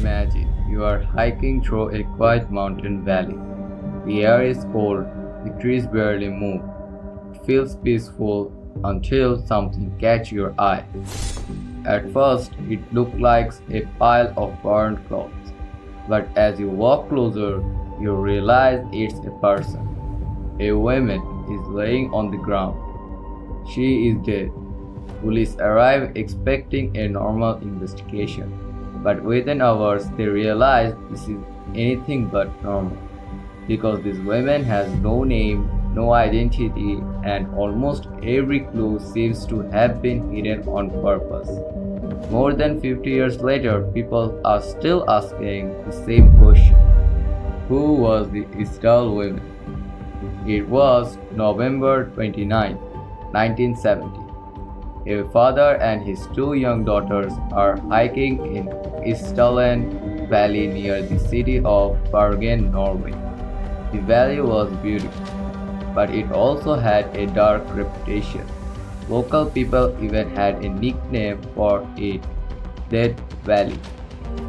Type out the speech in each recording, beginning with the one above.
Imagine you are hiking through a quiet mountain valley. The air is cold, the trees barely move. It feels peaceful until something catches your eye. At first, it looked like a pile of burned clothes, but as you walk closer, you realize it's a person. A woman is laying on the ground. She is dead. Police arrive expecting a normal investigation, but within hours they realize this is anything but normal because this woman has no name, no identity, and almost every clue seems to have been hidden on purpose. More than 50 years later, people are still asking the same question. Who was the Isdal Woman? It was November 29, 1970. A father and his two young daughters are hiking in Isdalen Valley near the city of Bergen, Norway. The valley was beautiful, but it also had a dark reputation. Local people even had a nickname for it, Dead Valley.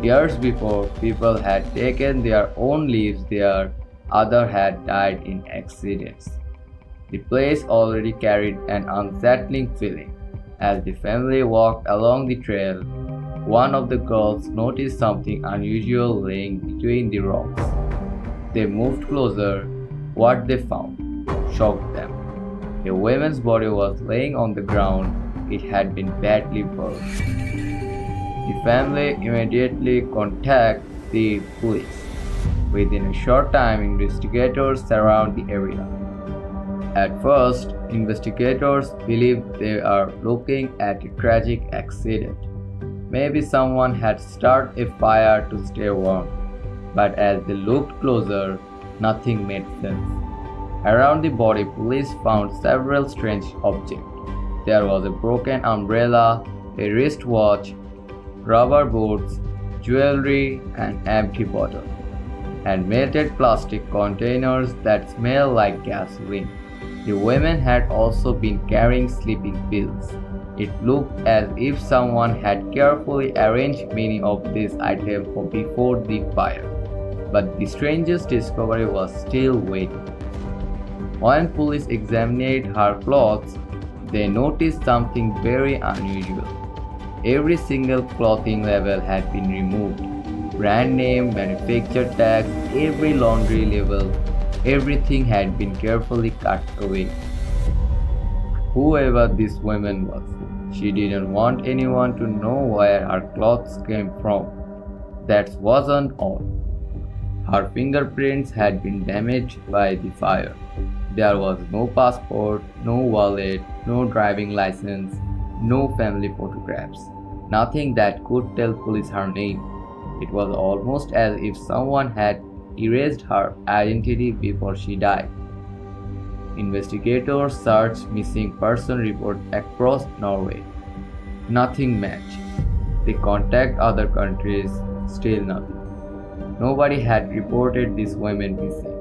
Years before, people had taken their own lives there, others had died in accidents. The place already carried an unsettling feeling. As the family walked along the trail, one of the girls noticed something unusual laying between the rocks. They moved closer. What they found shocked them. A woman's body was laying on the ground. It had been badly burned. The family immediately contacted the police. Within a short time, investigators surround the area. At first, investigators believe they are looking at a tragic accident. Maybe someone had started a fire to stay warm. But as they looked closer, nothing made sense. Around the body, police found several strange objects. There was a broken umbrella, a wristwatch, rubber boots, jewelry, an empty bottle, and melted plastic containers that smelled like gasoline. The women had also been carrying sleeping pills. It looked as if someone had carefully arranged many of these items for before the fire. But the strangest discovery was still waiting. When police examined her clothes, they noticed something very unusual. Every single clothing label had been removed. Brand name, manufacturer tags, every laundry label, everything had been carefully cut away. Whoever this woman was, she didn't want anyone to know where her clothes came from. That wasn't all. Her fingerprints had been damaged by the fire. There was no passport, no wallet, no driving license, no family photographs, nothing that could tell police her name. It was almost as if someone had erased her identity before she died. Investigators searched missing person reports across Norway. Nothing matched. They contacted other countries, still nothing. Nobody had reported this woman missing.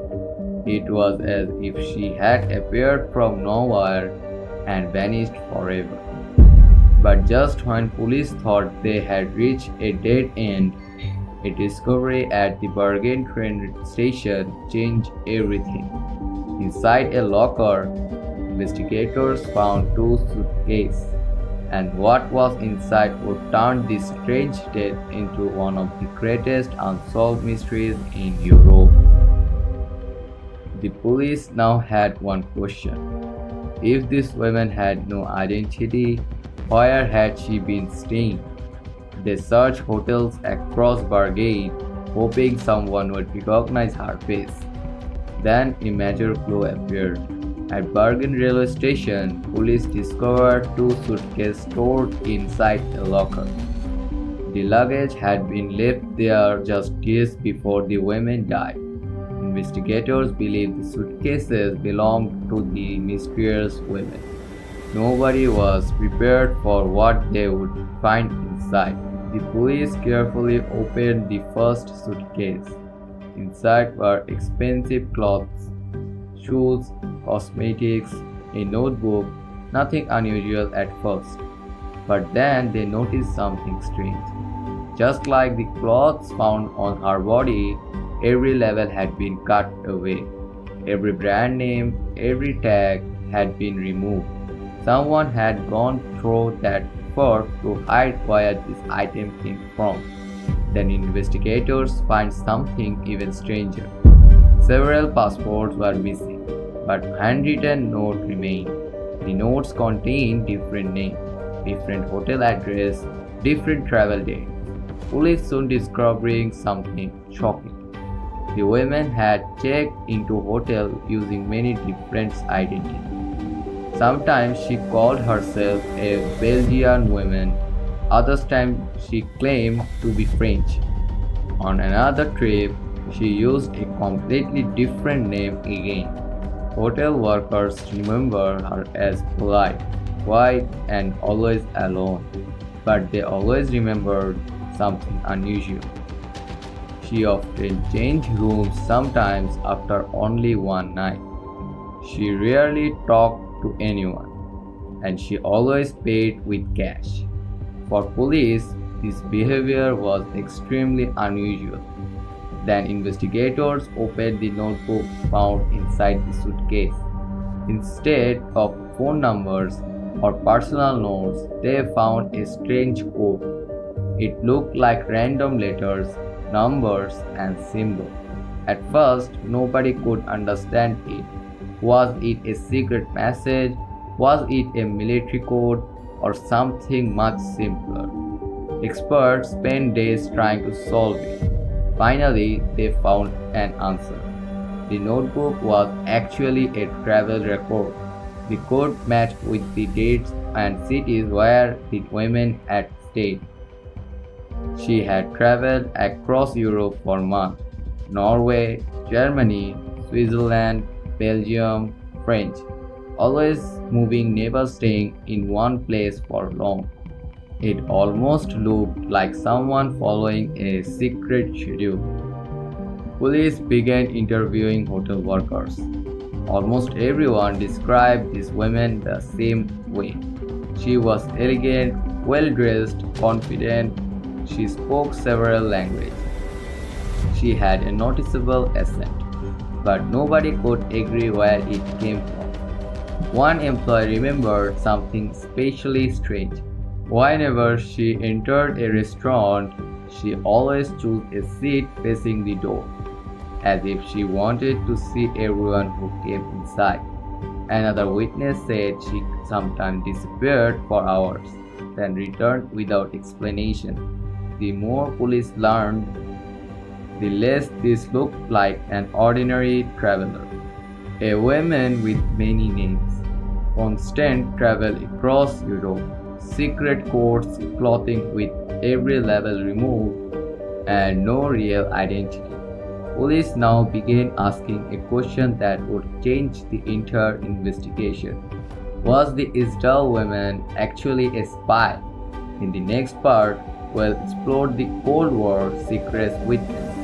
It was as if she had appeared from nowhere and vanished forever. But just when police thought they had reached a dead end, a discovery at the Bergen train station changed everything. Inside a locker, investigators found two suitcases, and what was inside would turn this strange death into one of the greatest unsolved mysteries in Europe. The police now had one question. If this woman had no identity, where had she been staying? They searched hotels across Bergen, hoping someone would recognize her face. Then a major clue appeared. At Bergen railway station, police discovered two suitcases stored inside a locker. The luggage had been left there just years before the women died. Investigators believe the suitcases belonged to the mysterious women. Nobody was prepared for what they would find inside. The police carefully opened the first suitcase. Inside were expensive clothes, shoes, cosmetics, a notebook, nothing unusual at first. But then they noticed something strange. Just like the clothes found on her body, every label had been cut away. Every brand name, every tag had been removed. Someone had gone through that effort to hide where this item came from. Then investigators find something even stranger. Several passports were missing, but handwritten notes remained. The notes contained different names, different hotel address, different travel dates. Police soon discovering something shocking. The women had checked into hotel using many different identities. Sometimes she called herself a Belgian woman, other times she claimed to be French. On another trip, she used a completely different name again. Hotel workers remember her as polite, quiet, and always alone, but they always remembered something unusual. She often changed rooms sometimes after only one night. She rarely talked to anyone, and she always paid with cash. For police, this behavior was extremely unusual. Then investigators opened the notebook found inside the suitcase. Instead of phone numbers or personal notes, they found a strange code. It looked like random letters, numbers, and symbols. At first, nobody could understand it. Was it a secret message? Was it a military code? Or something much simpler? Experts spent days trying to solve it. Finally, they found an answer. The notebook was actually a travel record. The code matched with the dates and cities where the women had stayed. She had traveled across Europe for months: Norway, Germany, Switzerland, Belgium, French, always moving, never staying in one place for long. It almost looked like someone following a secret schedule. Police began interviewing hotel workers. Almost everyone described this woman the same way. She was elegant, well dressed, confident. She spoke several languages. She had a noticeable accent, but nobody could agree where it came from. One employee remembered something especially strange. Whenever she entered a restaurant, she always chose a seat facing the door, as if she wanted to see everyone who came inside. Another witness said she sometimes disappeared for hours, then returned without explanation. The more police learned, the less this looked like an ordinary traveler. A woman with many names, constant travel across Europe, secret codes, clothing with every label removed, and no real identity. Police now began asking a question that would change the entire investigation. Was the Isdal woman actually a spy? In the next part, we'll explore the Cold War secret witness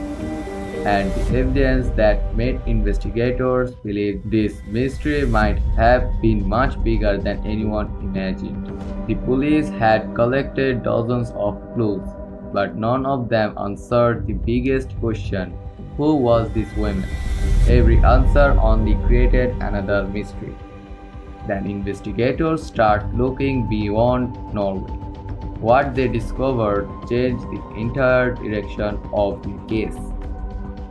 and the evidence that made investigators believe this mystery might have been much bigger than anyone imagined. The police had collected dozens of clues, but none of them answered the biggest question: who was this woman? Every answer only created another mystery. Then investigators start looking beyond Norway. What they discovered changed the entire direction of the case.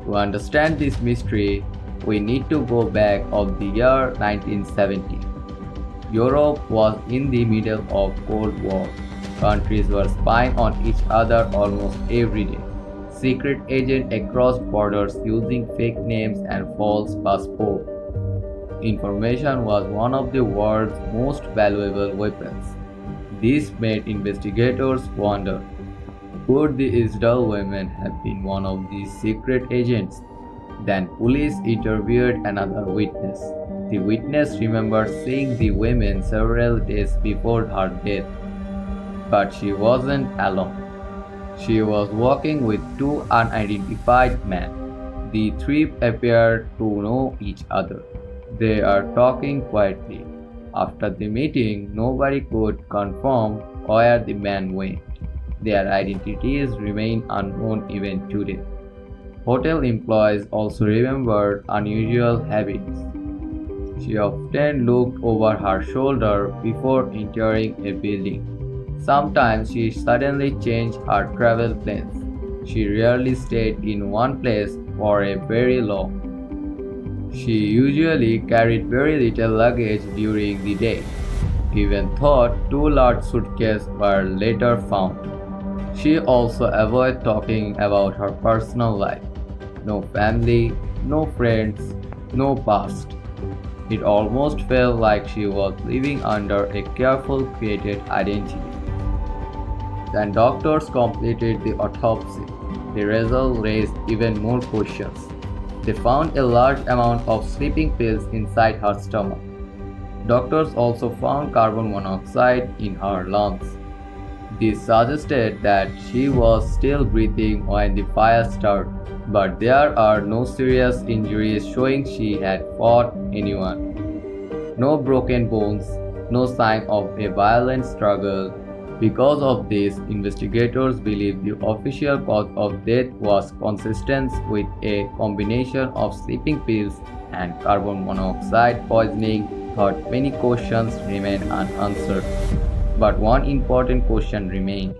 To understand this mystery, we need to go back of the year 1970. Europe was in the middle of Cold War. Countries were spying on each other almost every day. Secret agents across borders using fake names and false passports. Information was one of the world's most valuable weapons. This made investigators wonder, could the Isdal woman have been one of these secret agents? Then police interviewed another witness. The witness remembered seeing the woman several days before her death, but she wasn't alone. She was walking with two unidentified men. The three appeared to know each other. They are talking quietly. After the meeting, nobody could confirm where the man went. their identities remain unknown even today. Hotel employees also remembered unusual habits. She often looked over her shoulder before entering a building. Sometimes she suddenly changed her travel plans. She rarely stayed in one place for a very long. She usually carried very little luggage during the day. Even though two large suitcases were later found. She also avoided talking about her personal life. No family, no friends, no past. It almost felt like she was living under a carefully created identity. When doctors completed the autopsy, the result raised even more questions. They found a large amount of sleeping pills inside her stomach. Doctors also found carbon monoxide in her lungs. This suggested that she was still breathing when the fire started, but there are no serious injuries showing she had fought anyone. No broken bones, no sign of a violent struggle. Because of this, investigators believe the official cause of death was consistent with a combination of sleeping pills and carbon monoxide poisoning, but many questions remain unanswered. But one important question remained.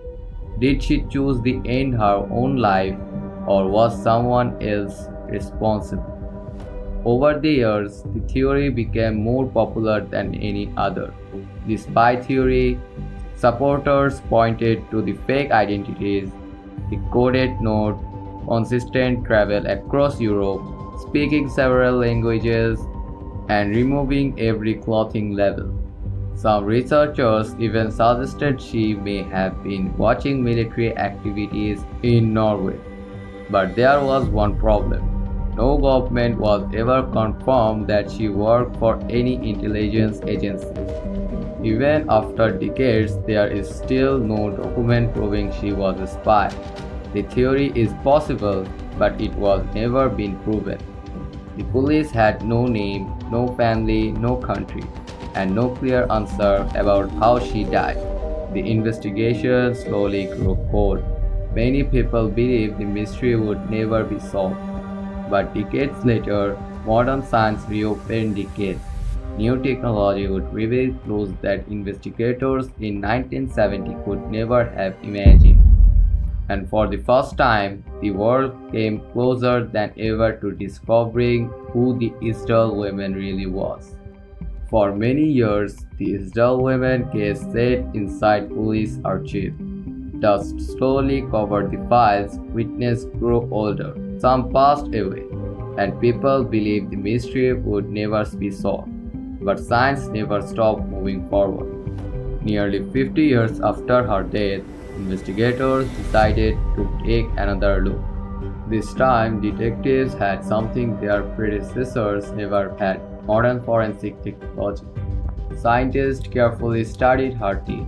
Did she choose to end her own life or was someone else responsible? Over the years, the theory became more popular than any other. The spy theory supporters pointed to the fake identities, the coded note, consistent travel across Europe, speaking several languages, and removing every clothing level. Some researchers even suggested she may have been watching military activities in Norway. But there was one problem. No government was ever confirmed that she worked for any intelligence agency. Even after decades, there is still no document proving she was a spy. The theory is possible, but it was never been proven. The police had no name, no family, no country, and no clear answer about how she died. The investigation slowly grew cold. Many people believed the mystery would never be solved. But decades later, modern science reopened the case. New technology would reveal clues that investigators in 1970 could never have imagined. And for the first time, the world came closer than ever to discovering who the Isdal Woman really was. For many years, the Isdal Woman case sat inside police archives. Dust slowly covered the files, witnesses grew older, some passed away, and people believed the mystery would never be solved. But science never stopped moving forward. Nearly 50 years after her death, investigators decided to take another look. This time, detectives had something their predecessors never had: modern forensic technology. Scientists carefully studied her teeth.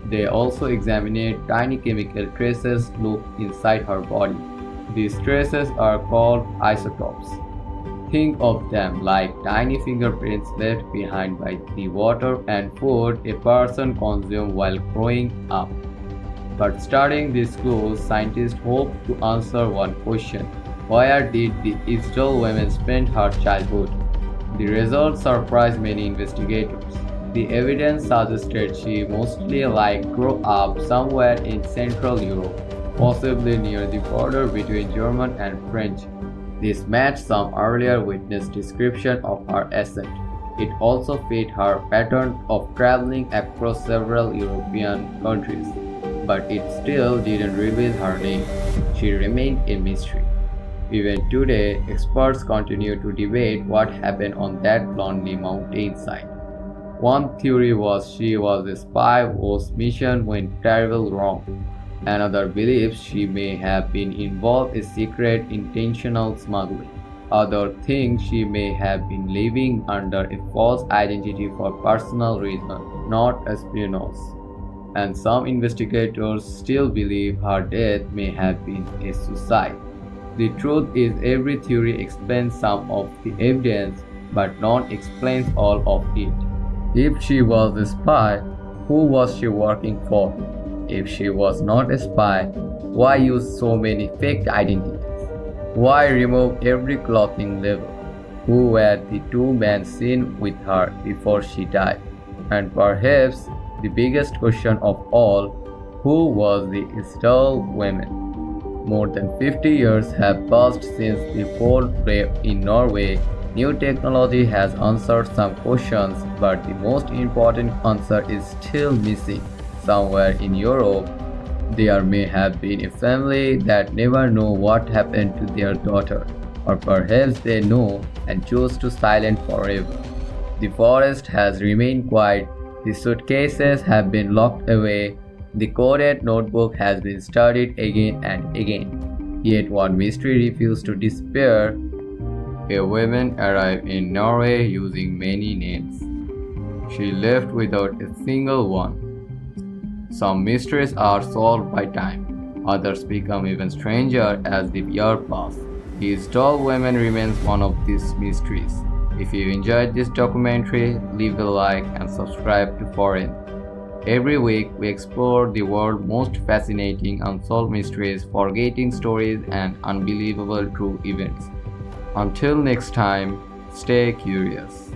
They also examined tiny chemical traces looked inside her body. These traces are called isotopes. Think of them like tiny fingerprints left behind by the water and food a person consumed while growing up. But studying these clues, scientists hope to answer one question: where did the Isdal woman spend her childhood? The results surprised many investigators. The evidence suggested she mostly grew up somewhere in Central Europe, possibly near the border between German and French. This matched some earlier witness description of her ascent. It also fit her pattern of traveling across several European countries, but it still didn't reveal her name. She remained a mystery. Even today, experts continue to debate what happened on that lonely mountainside. One theory was she was a spy whose mission went terribly wrong. Another believes she may have been involved in secret intentional smuggling. Others think she may have been living under a false identity for personal reasons, not espionage. And some investigators still believe her death may have been a suicide. The truth is, every theory explains some of the evidence, but none explains all of it. If she was a spy, who was she working for? If she was not a spy, why use so many fake identities? Why remove every clothing label? Who were the two men seen with her before she died? And perhaps the biggest question of all, who was the Isdal Woman? More than 50 years have passed since the foul play in Norway. New technology has answered some questions, but the most important answer is still missing. Somewhere in Europe, there may have been a family that never know what happened to their daughter, or perhaps they know and choose to silent forever. The forest has remained quiet, the suitcases have been locked away, the coded notebook has been studied again and again. Yet one mystery refused to disappear. A woman arrived in Norway using many names. She left without a single one. Some mysteries are solved by time, others become even stranger as the years pass. The Isdal Woman remains one of these mysteries. If you enjoyed this documentary, leave a like and subscribe to ForYnth. Every week, we explore the world's most fascinating unsolved mysteries, forgotten stories, and unbelievable true events. Until next time, stay curious.